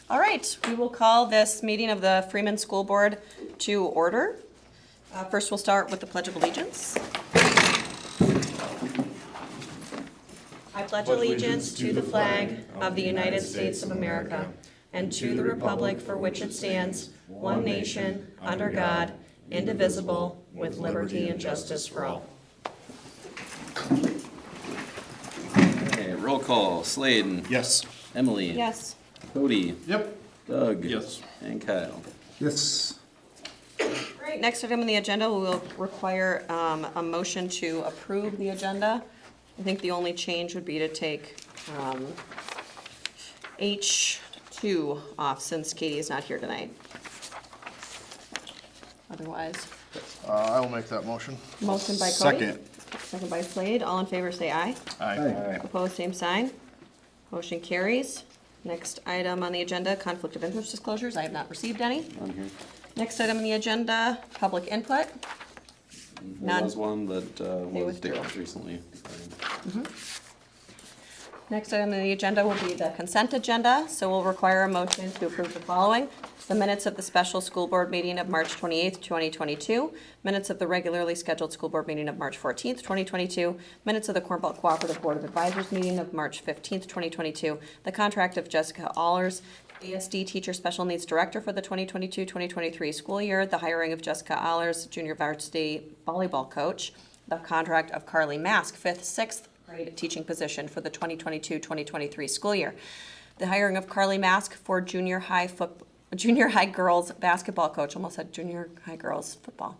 All right, we will call this meeting of the Freeman School Board to order. First, we'll start with the Pledge of Allegiance. I pledge allegiance to the flag of the United States of America and to the republic for which it stands, one nation, under God, indivisible, with liberty and justice for all. Okay, roll call. Sladen. Yes. Emily. Yes. Cody. Yep. Doug. Yes. And Kyle. Yes. All right, next item on the agenda, we will require a motion to approve the agenda. I think the only change would be to take H2 off since Katie is not here tonight. Otherwise, I will make that motion. motion by Cody. Second. Second by Slade. All in favor say aye. Aye. Opposed, same sign. Motion carries. Next item on the agenda, conflict of interest disclosures. I have not received any. On here. Next item on the agenda, public input. There None. was one that was withdrew. recently. Next item on the agenda will be the consent agenda, so we'll require a motion to approve the following. The minutes of the special school board meeting of March 28th, 2022, minutes of the regularly scheduled school board meeting of March 14th, 2022, minutes of the Cornwall Cooperative Board of Advisors meeting of March 15th, 2022, the contract of Jessica Allers, ASD Teacher Special Needs Director for the 2022-2023 school year, the hiring of Jessica Allers, Junior Varsity Volleyball Coach, the contract of Carly Mask, 5th, 6th grade teaching position for the 2022-2023 school year, the hiring of Carly Mask for junior high girls basketball coach, almost said junior high girls football.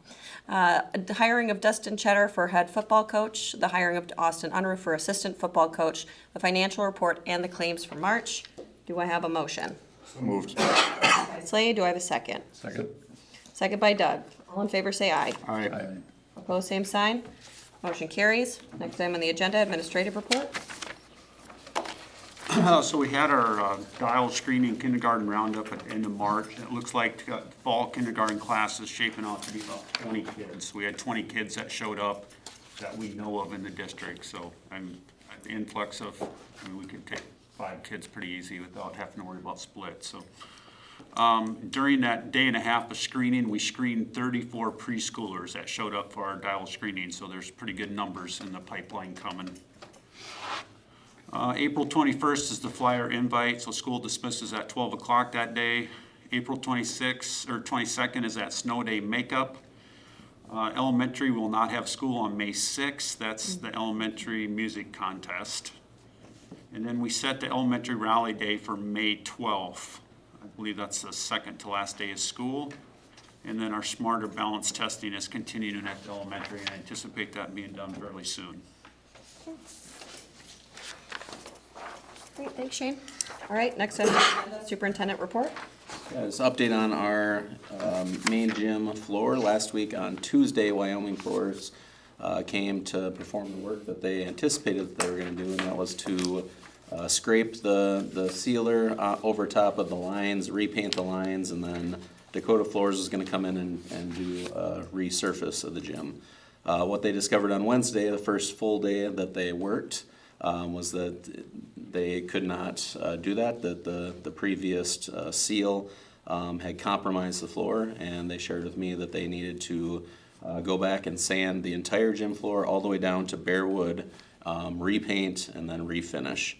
The hiring of Dustin Cheddar for head football coach, the hiring of Austin Unruh for assistant football coach, the financial report, and the claims for March. Do I have a motion? So moved. By Slade, do I have a second? Second. Second by Doug. All in favor say aye. Aye. Opposed, same sign. Motion carries. Next item on the agenda, administrative report. So we had our dial screening kindergarten roundup at the end of March. It looks like fall kindergarten class is shaping out to be about 20 kids. We had 20 kids that showed up that we know of in the district. So I'm at the influx of, we could take 5 kids pretty easy without having to worry about splits. So during that day and a half of screening, we screened 34 preschoolers that showed up for our dial screening. So there's pretty good numbers in the pipeline coming. April 21st is the flyer invite, so school dismisses at 12 o'clock that day. April 26th or 22nd is that snow day makeup. Elementary will not have school on May 6th. That's the elementary music contest. And then we set the elementary rally day for May 12th. I believe that's the second to last day of school. And then our smarter balance testing is continuing at the elementary, and I anticipate that being done fairly soon. Great, thanks Shane. All right, next item on the agenda, superintendent report. Just update on our main gym floor. Last week on Tuesday, Wyoming Floors came to perform the work that they anticipated that they were going to do, and that was to scrape the sealer over top of the lines, repaint the lines, and then Dakota Floors is going to come in and do a resurface of the gym. What they discovered on Wednesday, the first full day that they worked, was that they could not do that the previous seal had compromised the floor, and they shared with me that they needed to go back and sand the entire gym floor all the way down to bare wood, repaint, and then refinish.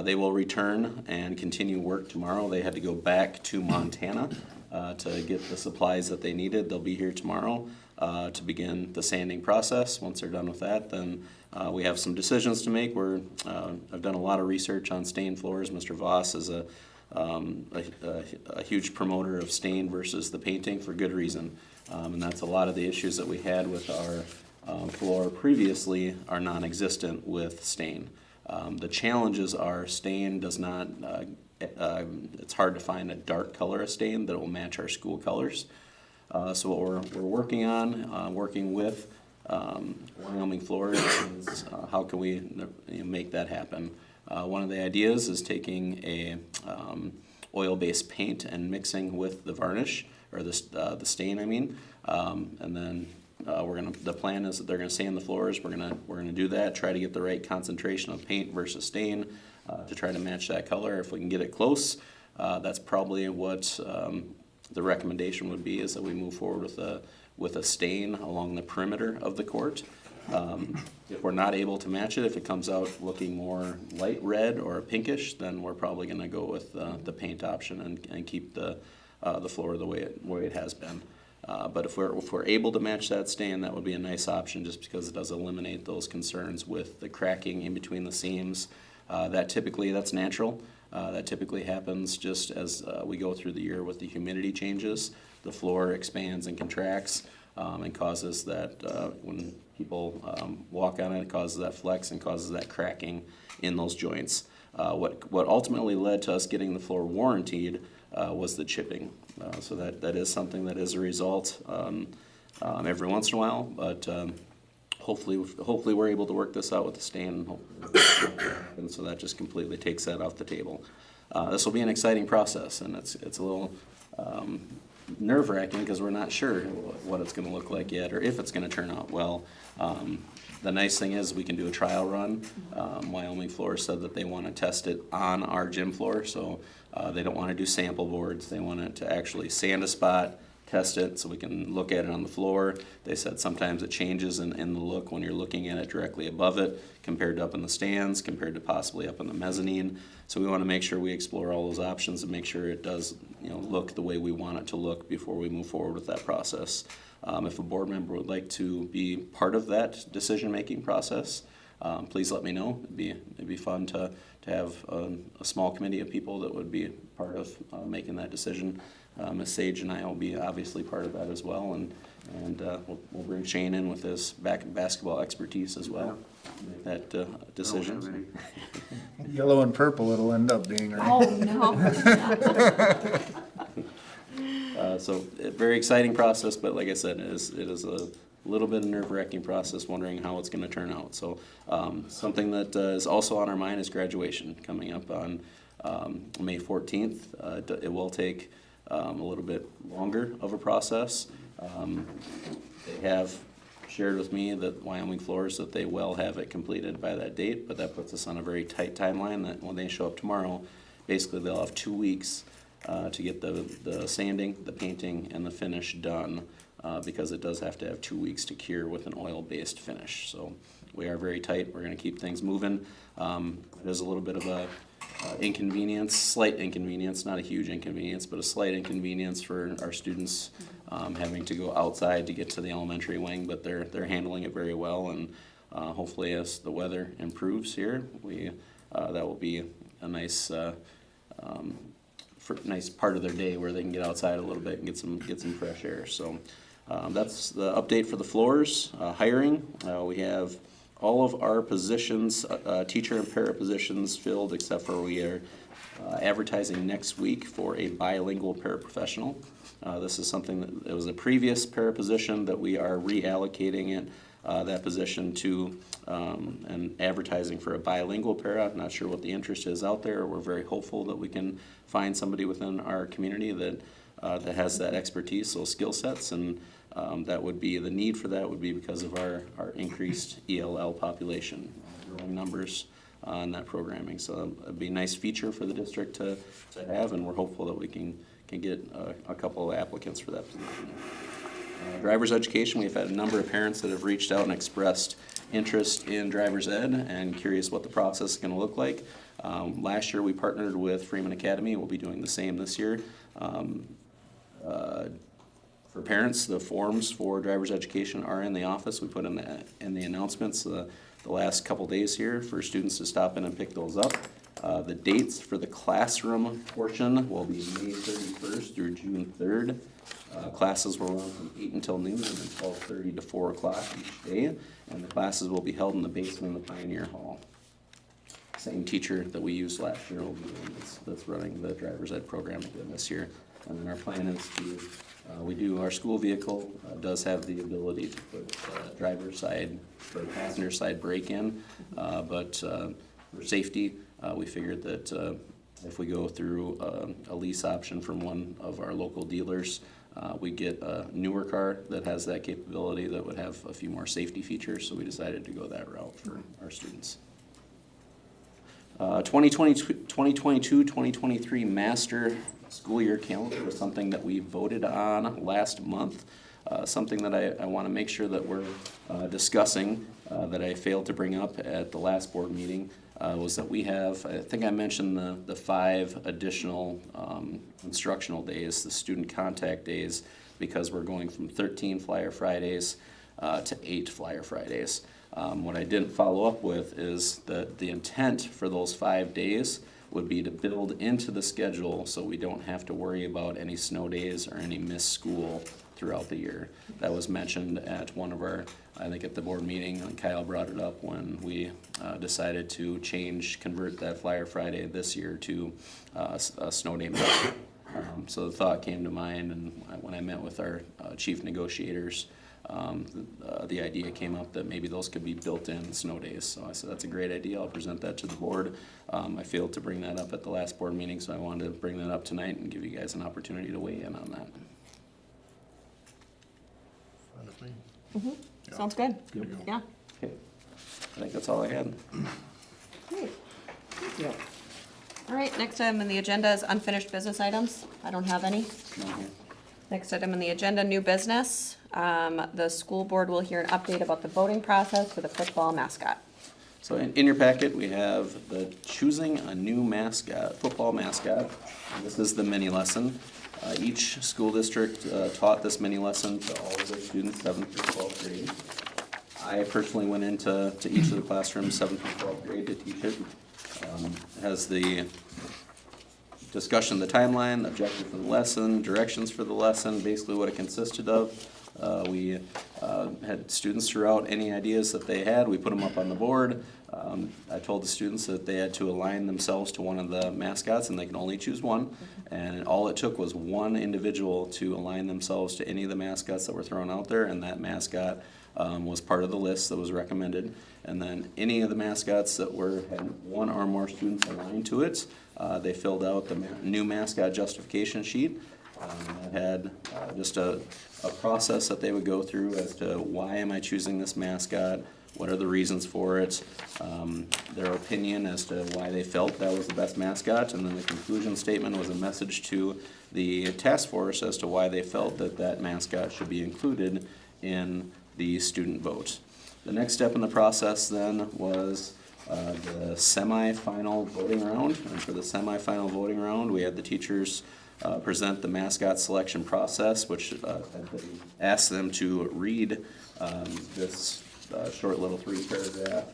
They will return and continue work tomorrow. They had to go back to Montana to get the supplies that they needed. They'll be here tomorrow to begin the sanding process. Once they're done with that, then we have some decisions to make. I've done a lot of research on stained floors. Mr. Voss is a huge promoter of stain versus the painting for good reason. And that's a lot of the issues that we had with our floor previously are non-existent with stain. The challenges are stain does not, it's hard to find a dark color of stain that will match our school colors. So what we're working on, working with Wyoming Floors, is how can we make that happen. One of the ideas is taking a oil-based paint and mixing with the varnish, or the stain, I mean, and then the plan is that they're gonna sand the floors. We're gonna do that, try to get the right concentration of paint versus stain to try to match that color. If we can get it close, That's probably what the recommendation would be, is that we move forward with a stain along the perimeter of the court. If we're not able to match it, if it comes out looking more light red or pinkish, then we're probably gonna go with the paint option and keep the floor the way it has been. But if we're able to match that stain, that would be a nice option, just because it does eliminate those concerns with the cracking in between the seams. That's natural. That typically happens just as we go through the year with the humidity changes. The floor expands and contracts and causes that, when people walk on it, it causes that flex and causes that cracking in those joints. What ultimately led to us getting the floor warrantied was the chipping. So that is something that is a result every once in a while, but hopefully we're able to work this out with the stain, and so that just completely takes that off the table. This will be an exciting process, and it's a little nerve-wracking because we're not sure what it's going to look like yet, or if it's going to turn out well. The nice thing is we can do a trial run. Wyoming Floor said that they want to test it on our gym floor, so they don't want to do sample boards. They want it to actually sand a spot, test it so we can look at it on the floor. They said sometimes it changes in the look when you're looking at it directly above it compared to up in the stands, compared to possibly up in the mezzanine. So we want to make sure we explore all those options and make sure it does, look the way we want it to look before we move forward with that process. If a board member would like to be part of that decision-making process, please let me know. It'd be fun to have a small committee of people that would be part of making that decision. Ms. Sage and I will be obviously part of that as well, and we'll bring Shane in with his basketball expertise as well. Make that decision. Yellow and purple it'll end up being, right? Oh, no. So a very exciting process, but like I said, it is a little bit of a nerve-wracking process, wondering how it's going to turn out. So something that is also on our mind is graduation coming up on May 14th. It will take a little bit longer of a process. They have shared with me that Wyoming Floors that they will have it completed by that date, but that puts us on a very tight timeline that when they show up tomorrow, basically they'll have 2 weeks to get the sanding, the painting, and the finish done, because it does have to have 2 weeks to cure with an oil-based finish. So we are very tight. We're going to keep things moving. There's a little bit of a inconvenience, slight inconvenience, not a huge inconvenience, but a slight inconvenience for our students having to go outside to get to the elementary wing, but they're handling it very well, and hopefully as the weather improves here, that will be a nice nice part of their day where they can get outside a little bit and get some fresh air. So that's the update for the floors. Hiring, we have all of our positions, teacher and para positions filled, except for we are advertising next week for a bilingual paraprofessional. This is something that was a previous para position that we are reallocating it, that position to, and advertising for a bilingual para. I'm not sure what the interest is out there. We're very hopeful that we can find somebody within our community that has that expertise, those skill sets, and that would be, the need for that would be because of our increased ELL population, growing numbers on that programming. So it'd be a nice feature for the district to have, and we're hopeful that we can get a couple of applicants for that position. Driver's education, we've had a number of parents that have reached out and expressed interest in driver's ed and curious what the process is going to look like. Last year we partnered with Freeman Academy. We'll be doing the same this year. For parents, the forms for driver's education are in the office. We put in the announcements the last couple days here for students to stop in and pick those up. The dates for the classroom portion will be May 31st through June 3rd. Classes will run from 8 until noon and then 12:30 to 4 o'clock each day. And the classes will be held in the basement of the Pioneer Hall. Same teacher that we used last year will be the one that's running the driver's ed program again this year. And then our plan is to, our school vehicle does have the ability to put driver's side or passenger side brake in, but for safety, we figured that if we go through a lease option from one of our local dealers, we get a newer car that has that capability that would have a few more safety features, so we decided to go that route for our students. 2022-2023 master school year calendar was something that we voted on last month. Something that I want to make sure that we're discussing that I failed to bring up at the last board meeting was that we have, I think I mentioned the 5 additional instructional days, the student contact days, because we're going from 13 Flyer Fridays to 8 Flyer Fridays. What I didn't follow up with is that the intent for those 5 days would be to build into the schedule so we don't have to worry about any snow days or any missed school throughout the year. That was mentioned at one of our, I think at the board meeting, and Kyle brought it up when we decided to convert that Flyer Friday this year to a snow day. So the thought came to mind, and when I met with our chief negotiators, the idea came up that maybe those could be built in snow days. So I said, that's a great idea. I'll present that to the board. I failed to bring that up at the last board meeting, so I wanted to bring that up tonight and give you guys an opportunity to weigh in on that. Fine with me. Yeah. Sounds good. Good to go. Yeah. Okay, I think that's all I had. Great. Thank you. All right, next item on the agenda is unfinished business items. I don't have any. Not here. Next item on the agenda, new business. The school board will hear an update about the voting process for the football mascot. So in your packet, we have the choosing a new mascot, football mascot. This is the mini lesson. Each school district taught this mini lesson to all of their students, 7th through 12th grade. I personally went into each of the classrooms, 7th through 12th grade, to teach it. It has the discussion of the timeline, objective for the lesson, directions for the lesson, basically what it consisted of. We had students throughout any ideas that they had. We put them up on the board. I told the students that they had to align themselves to one of the mascots, and they can only choose one. And all it took was one individual to align themselves to any of the mascots that were thrown out there, and that mascot was part of the list that was recommended. And then any of the mascots that had one or more students aligned to it, they filled out the new mascot justification sheet. It had just a process that they would go through as to why am I choosing this mascot, what are the reasons for it, their opinion as to why they felt that was the best mascot, and then the conclusion statement was a message to the task force as to why they felt that that mascot should be included in the student vote. The next step in the process then was the semifinal voting round, and for the semifinal voting round, we had the teachers present the mascot selection process, which asked them to read this short little 3-paragraph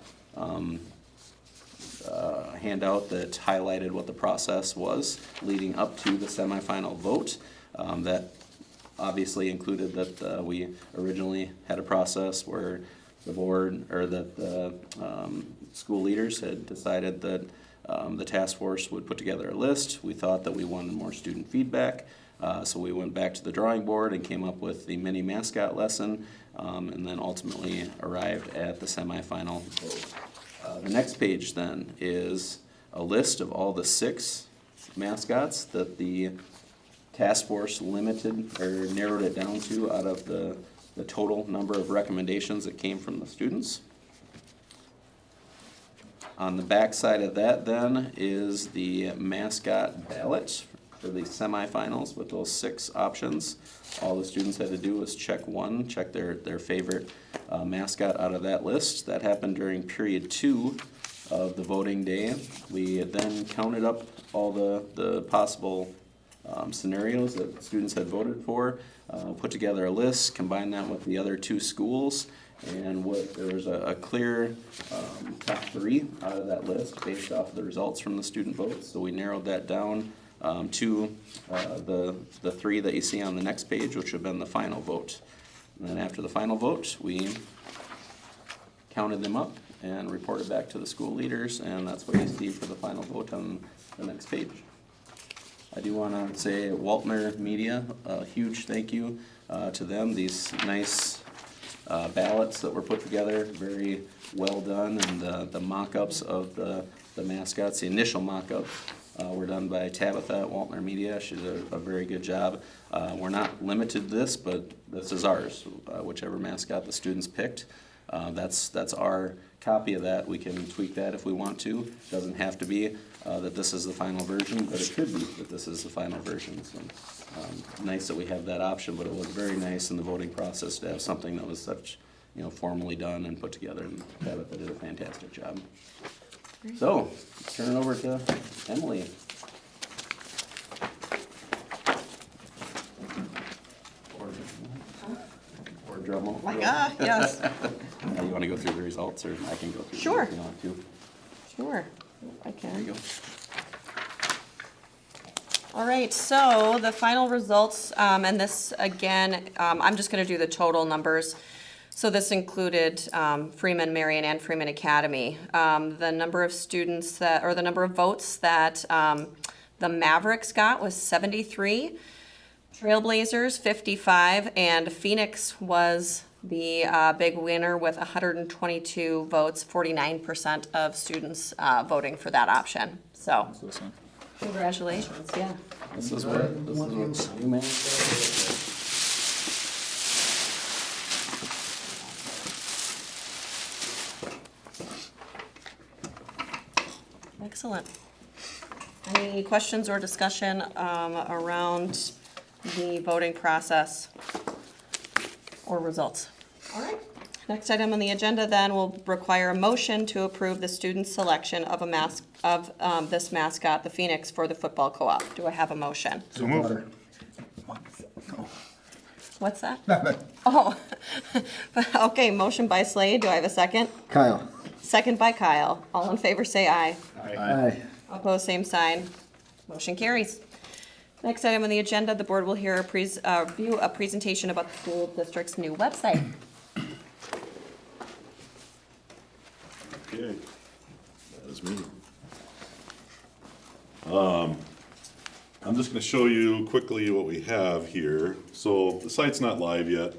handout that highlighted what the process was leading up to the semifinal vote. That obviously included that we originally had a process where the board, or that the school leaders had decided that the task force would put together a list. We thought that we wanted more student feedback, so we went back to the drawing board and came up with the mini mascot lesson, and then ultimately arrived at the semifinal vote. The next page then is a list of all the 6 mascots that the task force limited or narrowed it down to out of the total number of recommendations that came from the students. On the back side of that then is the mascot ballot for the semifinals with those 6 options. All the students had to do was check their favorite mascot out of that list. That happened during period 2 of the voting day. We then counted up all the possible scenarios that students had voted for, put together a list, combined that with the other 2 schools, and there was a clear top 3 out of that list based off of the results from the student votes. So we narrowed that down to the 3 that you see on the next page, which would have been the final vote. And then after the final vote, we counted them up and reported back to the school leaders, and that's what you see for the final vote on the next page. I do want to say Waltner Media, a huge thank you to them. These nice ballots that were put together, very well done, and the mock-ups of the mascots, the initial mock-ups, were done by Tabitha at Waltner Media. She did a very good job. We're not limited to this, but this is ours, whichever mascot the students picked. That's our copy of that. We can tweak that if we want to. Doesn't have to be that this is the final version, but it could be that this is the final version. So nice that we have that option, but it was very nice in the voting process to have something that was such, formally done and put together, and Tabitha did a fantastic job. So, turn it over to Emily. Or drum roll. Yes, You want to go through the results, or I can go through? Sure. If you want to. sure, I There you can. go. All right, so the final results, and this, again, I'm just gonna do the total numbers. So this included Freeman, Marion, and Freeman Academy. The number of students that, or the number of votes that the Mavericks got was 73, Trailblazers 55, and Phoenix was the big winner with 122 votes, 49% of students voting for that option. So, congratulations, yeah. This is what you managed. Excellent. Any questions or discussion around the voting process or results? All right. Next item on the agenda then will require a motion to approve the student selection of this mascot, the Phoenix, for the football co-op. Do I have a motion? So move. What's that? Oh, okay, motion by Slade. Do I have a second? Kyle. Second by Kyle. All in favor, say aye. Aye. Opposed, same sign. Motion carries. Next item on the agenda, the board will hear view a presentation about the school district's new website. Okay, that is me. I'm just gonna show you quickly what we have here. So the site's not live yet,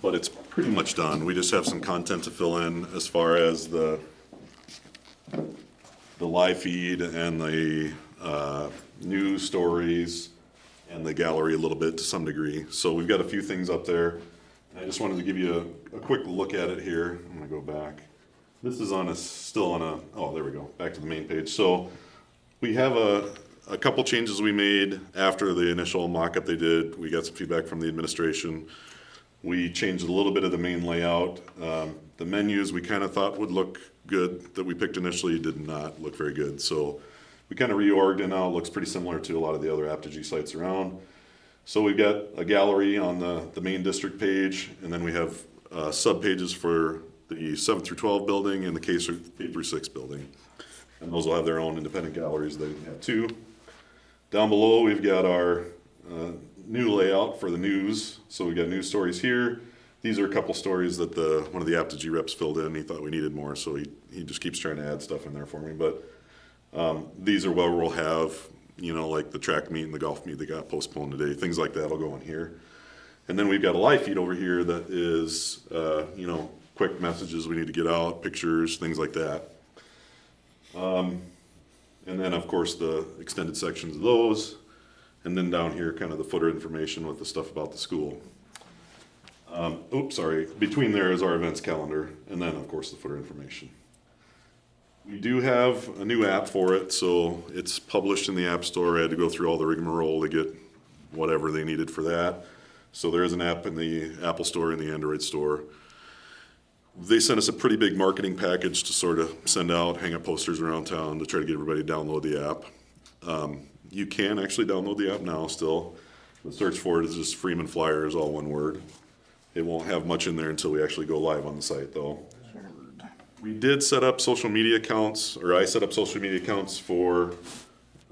but it's pretty much done. We just have some content to fill in as far as the live feed and the news stories and the gallery a little bit to some degree. So we've got a few things up there. I just wanted to give you a quick look at it here. I'm gonna go back. This is still on a, oh, there we go, back to the main page. So we have a couple changes we made after the initial mock-up they did. We got some feedback from the administration. We changed a little bit of the main layout. The menus we kind of thought would look good that we picked initially did not look very good. So we kind of reorged, and now it looks pretty similar to a lot of the other Apogee sites around. So we've got a gallery on the main district page, and then we have sub-pages for the 7 through 12 building and the K through 6 building. And those will have their own independent galleries. They have two. Down below, we've got our new layout for the news. So we've got news stories here. These are a couple stories that one of the Apogee reps filled in. He thought we needed more, so he just keeps trying to add stuff in there for me. But these are where we'll have, like the track meet and the golf meet that got postponed today. Things like that will go in here. And then we've got a live feed over here that is, quick messages we need to get out, pictures, things like that. And then, of course, the extended sections of those. And then down here, kind of the footer information with the stuff about the school. Between there is our events calendar, and then, of course, the footer information. We do have a new app for it, so it's published in the App Store. I had to go through all the rigmarole to get whatever they needed for that. So there is an app in the Apple Store and the Android Store. They sent us a pretty big marketing package to sort of send out, hang up posters around town to try to get everybody to download the app. You can actually download the app now still. The search for it is just Freeman Flyers, all one word. It won't have much in there until we actually go live on the site though. We did set up social media accounts, or I set up social media accounts for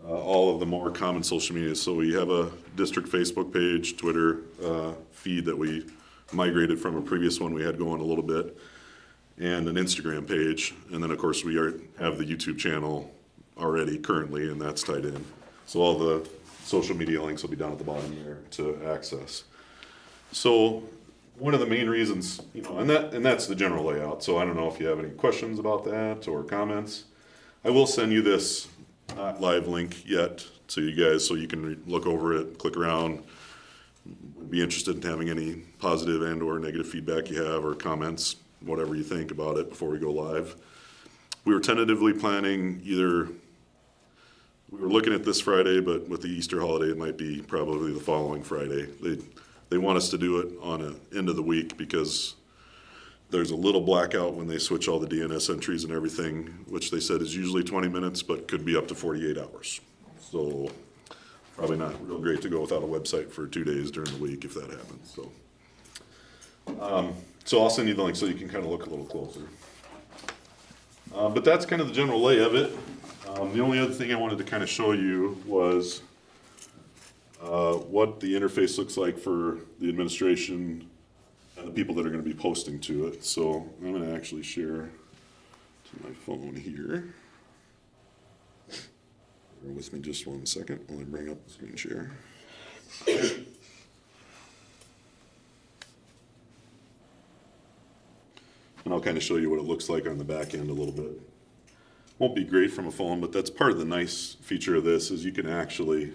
all of the more common social media. So we have a district Facebook page, Twitter feed that we migrated from a previous one we had going a little bit, and an Instagram page. And then of course we have the YouTube channel already currently, and that's tied in. So all the social media links will be down at the bottom there to access. So one of the main reasons, and that's the general layout. So I don't know if you have any questions about that or comments. I will send you this not live link yet to you guys so you can look over it, click around, Would be interested in having any positive and or negative feedback you have or comments, whatever you think about it before we go live. We were tentatively planning we were looking at this Friday, but with the Easter holiday, it might be probably the following Friday. They want us to do it on an end of the week because there's a little blackout when they switch all the DNS entries and everything, which they said is usually 20 minutes, but could be up to 48 hours. So probably not real great to go without a website for 2 days during the week if that happens. So I'll send you the link so you can kind of look a little closer. But that's kind of the general lay of it. The only other thing I wanted to kind of show you was what the interface looks like for the administration and the people that are going to be posting to it. So I'm going to actually share to my phone here. Bear with me just 1 second while I bring up the screen share. And I'll kind of show you what it looks like on the back end a little bit. Won't be great from a phone, but that's part of the nice feature of this is you can actually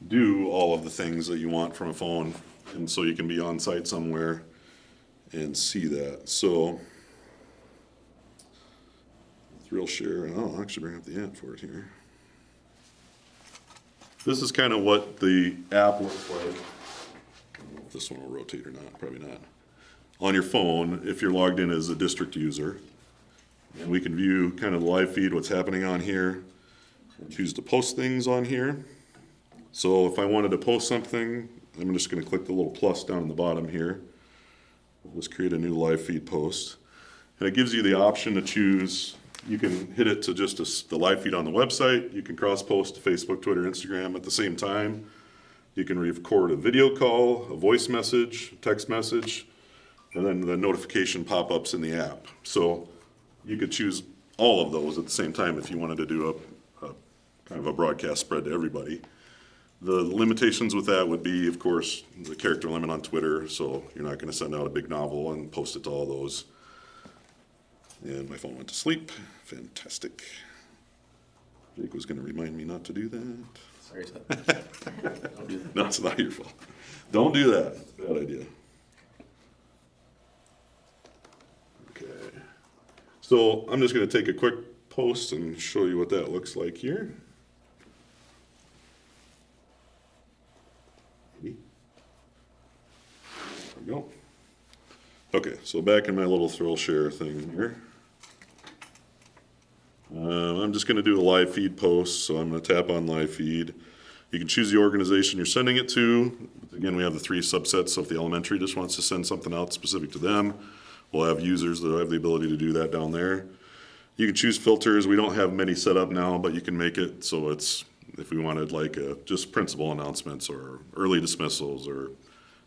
do all of the things that you want from a phone, and so you can be on site somewhere and see that. So Thrill Share, and I'll actually bring up the app for it here. This is kind of what the app looks like. I don't know if this one will rotate or not, probably not. On your phone, if you're logged in as a district user, and we can view kind of the live feed, what's happening on here, and choose to post things on here. So if I wanted to post something, I'm just going to click the little plus down in the bottom here. Let's create a new live feed post. And it gives you the option to choose, you can hit it to just the live feed on the website. You can cross post to Facebook, Twitter, Instagram at the same time. You can record a video call, a voice message, text message, and then the notification pop-ups in the app. So you could choose all of those at the same time if you wanted to do a kind of a broadcast spread to everybody. The limitations with that would be, of course, the character limit on Twitter, so you're not going to send out a big novel and post it to all those. And my phone went to sleep. Fantastic. Jake was going to remind me not to do that. Sorry, don't do that. No, it's not your fault. Don't do that. Bad idea. Okay. So I'm just going to take a quick post and show you what that looks like here. There we go. Okay, so back in my little Thrill Share thing here. I'm just going to do a live feed post, so I'm going to tap on live feed. You can choose the organization you're sending it to. Again, we have the 3 subsets, so if the elementary just wants to send something out specific to them, we'll have users that have the ability to do that down there. You can choose filters. We don't have many set up now, but you can make it so it's, if we wanted like just principal announcements or early dismissals or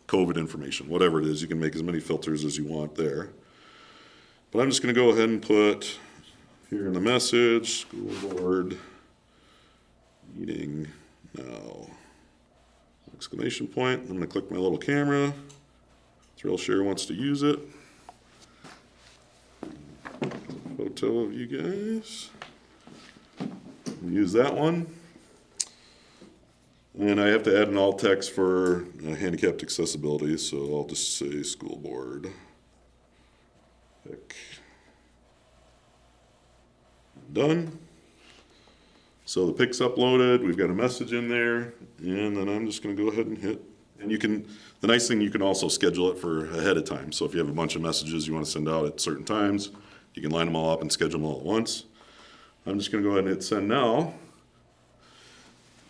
COVID information, whatever it is, you can make as many filters as you want there. But I'm just going to go ahead and put here in the message, school board meeting now, exclamation point. I'm going to click my little camera. Thrill Share wants to use it. Photo of you guys. Use that one. And I have to add an alt text for handicapped accessibility, so I'll just say school board. Pick. Done. So the pic's uploaded, we've got a message in there, and then I'm just going to go ahead and hit. And you can, the nice thing, you can also schedule it for ahead of time. So if you have a bunch of messages you want to send out at certain times, you can line them all up and schedule them all at once. I'm just going to go ahead and hit send now.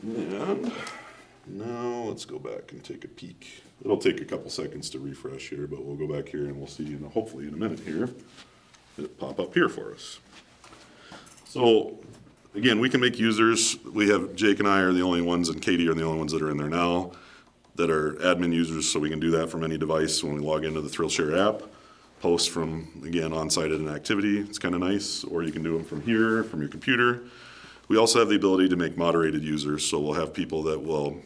And now let's go back and take a peek. It'll take a couple seconds to refresh here, but we'll go back here and we'll see, hopefully in a minute here, it'll pop up here for us. So again, we can make users. We have, Jake and I are the only ones, and Katie are the only ones that are in there now that are admin users, so we can do that from any device when we log into the Thrill Share app. Post from, again, on-site at an activity. It's kind of nice. Or you can do them from here, from your computer. We also have the ability to make moderated users, so we'll have people that will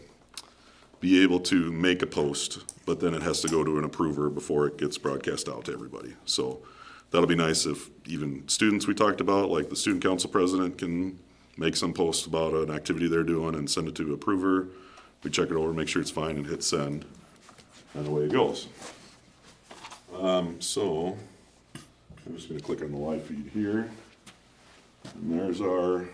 be able to make a post, but then it has to go to an approver before it gets broadcast out to everybody. So that'll be nice if even students we talked about, like the student council president, can make some post about an activity they're doing and send it to approver, We check it over, make sure it's fine, and hit send, and away it goes. So, I'm just gonna click on the live feed here, and there's our,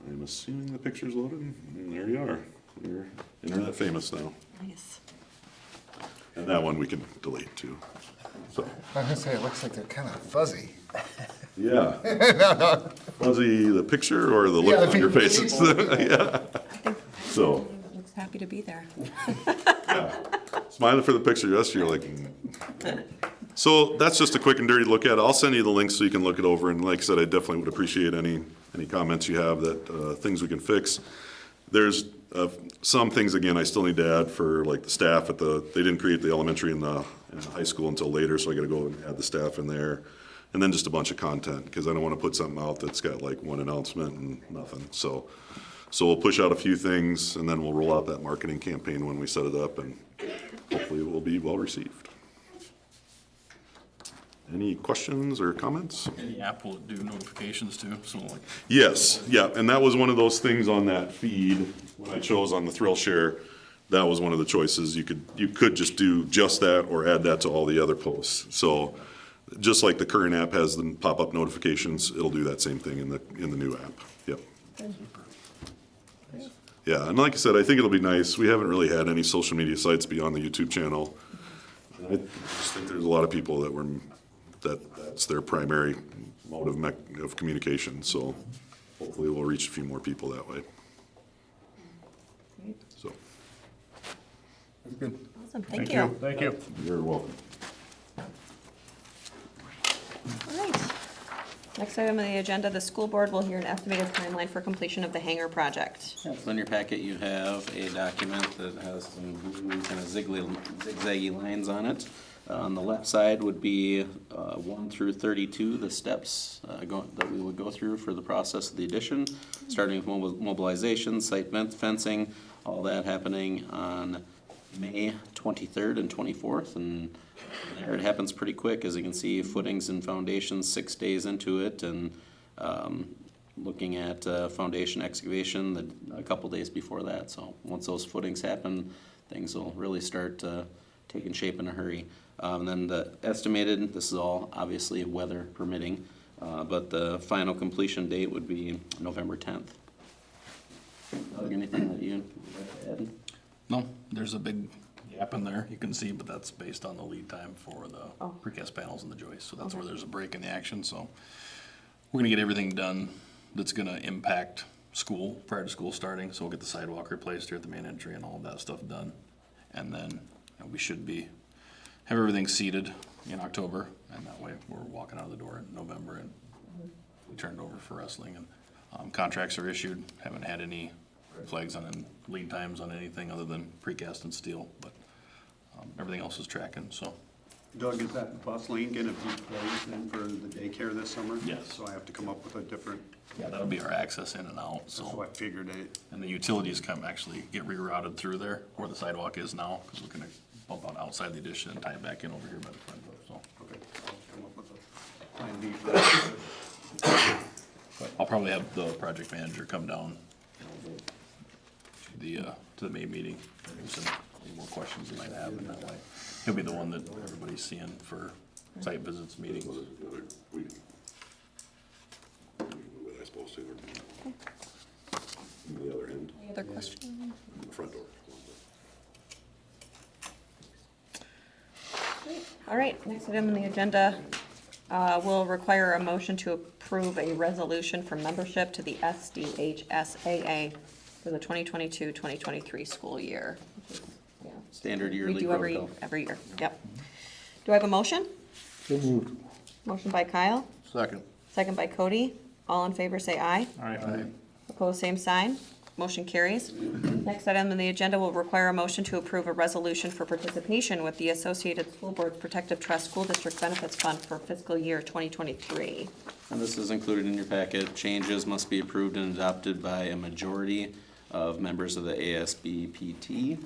I'm assuming the picture's loaded, and there you are. You're internet famous now. Nice. And that one we can delete too. So, I was gonna say, it looks like they're kind of fuzzy. yeah. Fuzzy, the picture or the look Yeah, on your the face? Yeah. So, Looks happy to be there. yeah. Smiling for the picture, yes, you're like. So that's just a quick and dirty look at it. I'll send you the links so you can look it over. And like I said, I definitely would appreciate any comments you have that, things we can fix. There's some things, again, I still need to add for like the staff at they didn't create the elementary and the high school until later, so I gotta go and add the staff in there. And then just a bunch of content, because I don't wanna put something out that's got like one announcement and nothing. So we'll push out a few things and then we'll roll out that marketing campaign when we set it up, and hopefully it will be well received. Any questions or comments? And the app will do notifications too, so like, Yes, yeah, and that was one of those things on that feed, when I chose on the Thrill Share, that was one of the choices. You could just do just that or add that to all the other posts. So, just like the current app has the pop-up notifications, it'll do that same thing in the new app, yep. Yeah, and like I said, I think it'll be nice. We haven't really had any social media sites beyond the YouTube channel. And I just think there's a lot of people that's their primary mode of communication, so hopefully we'll reach a few more people that way. So, Good. Awesome, thank you. Thank you. you're welcome. All right. Next item on the agenda, the school board will hear an estimated timeline for completion of the hangar project. So in your packet, you have a document that has some blue kind of zigzaggy lines on it. On the left side would be 1 through 32, the steps that we would go through for the process of the addition, starting with mobilization, site fencing, all that happening on May 23rd and 24th. And there it happens pretty quick, as you can see, footings and foundations 6 days into it, and looking at foundation excavation a couple days before that. So once those footings happen, things will really start taking shape in a hurry. And then the estimated, this is all obviously weather permitting, but the final completion date would be November 10th. Doug, anything that you'd like to add? no, there's a big gap in there, you can see, but that's based on the lead time for the precast panels and the joists, so that's where there's a break in the action, so we're gonna get everything done that's gonna impact school, prior to school starting, so we'll get the sidewalk replaced here at the main entry and all of that stuff done. And then we should have everything seated in October, and that way we're walking out of the door in November and we turned over for wrestling, and contracts are issued, haven't had any red flags on any lead times on anything other than precast and steel, but everything else is tracking, so. Doug, is that bus lane gonna be closed then for the daycare this summer? Yes. So I have to come up with a different, Yeah, that'll be our access in and out, so so. I figured it, And the utilities actually get rerouted through there, where the sidewalk is now, because we're gonna bump out outside the addition and tie it back in over here by the front door, so. okay, I'll come up with a plan B for that. But I'll probably have the project manager come down, to the May meeting, answer any more questions you might have, and that way, he'll be the one that everybody's seeing for site visits, meetings. I suppose to the other end, Any other questions? the front door. All right, next item on the agenda will require a motion to approve a resolution for membership to the SDHSAA for the 2022-2023 school year. Yeah. Standard We yearly do protocol. every year, yep. Do I have a motion? Motion by Kyle, Second. second by Cody. All in favor, say aye. Aye. Opposed, same sign. Motion carries. Next item on the agenda will require a motion to approve a resolution for participation with the Associated School Boards Protective Trust School District Benefits Fund for fiscal year 2023. And this is included in your packet. Changes must be approved and adopted by a majority of members of the ASBPT.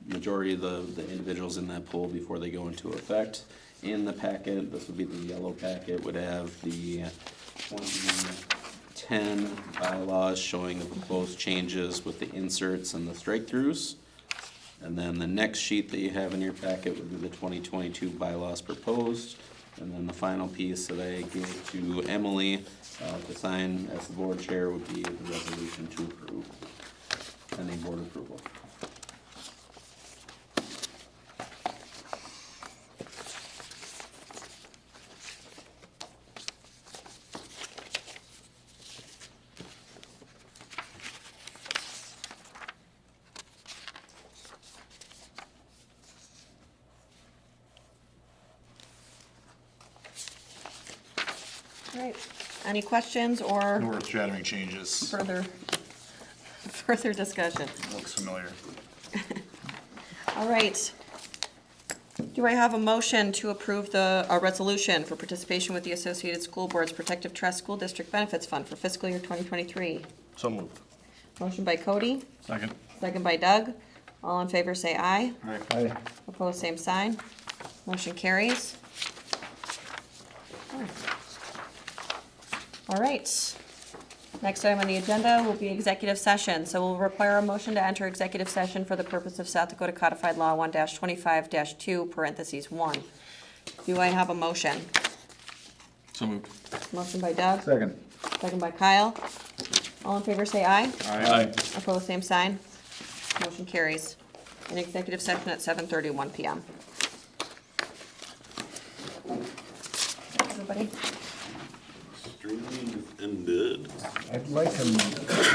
Majority of the individuals in that pool before they go into effect. In the packet, this would be the yellow packet, would have the 10 bylaws showing the proposed changes with the inserts and the strike-throughs. And then the next sheet that you have in your packet would be the 2022 bylaws proposed. And then the final piece that I gave to Emily to sign as the board chair would be the resolution to approve, pending board approval. All right, any questions or No earth-shattering changes. further discussion? Looks familiar. All right. Do I have a motion to approve a resolution for participation with the Associated School Boards Protective Trust School District Benefits Fund for fiscal year 2023? So moved. Motion by Cody, Second. second by Doug. All in favor say aye. Aye. Opposed, same sign. Motion carries. All right. Next item on the agenda will be executive session. So we'll require a motion to enter executive session for the purpose of South Dakota Codified Law 1-25-2, parentheses 1. Do I have a motion? So moved. Motion by Doug, Second. second by Kyle. All in favor say aye. Aye. Opposed, same sign. Motion carries. An executive session at 7:31 PM. Everybody? Streaming ended. I'd like to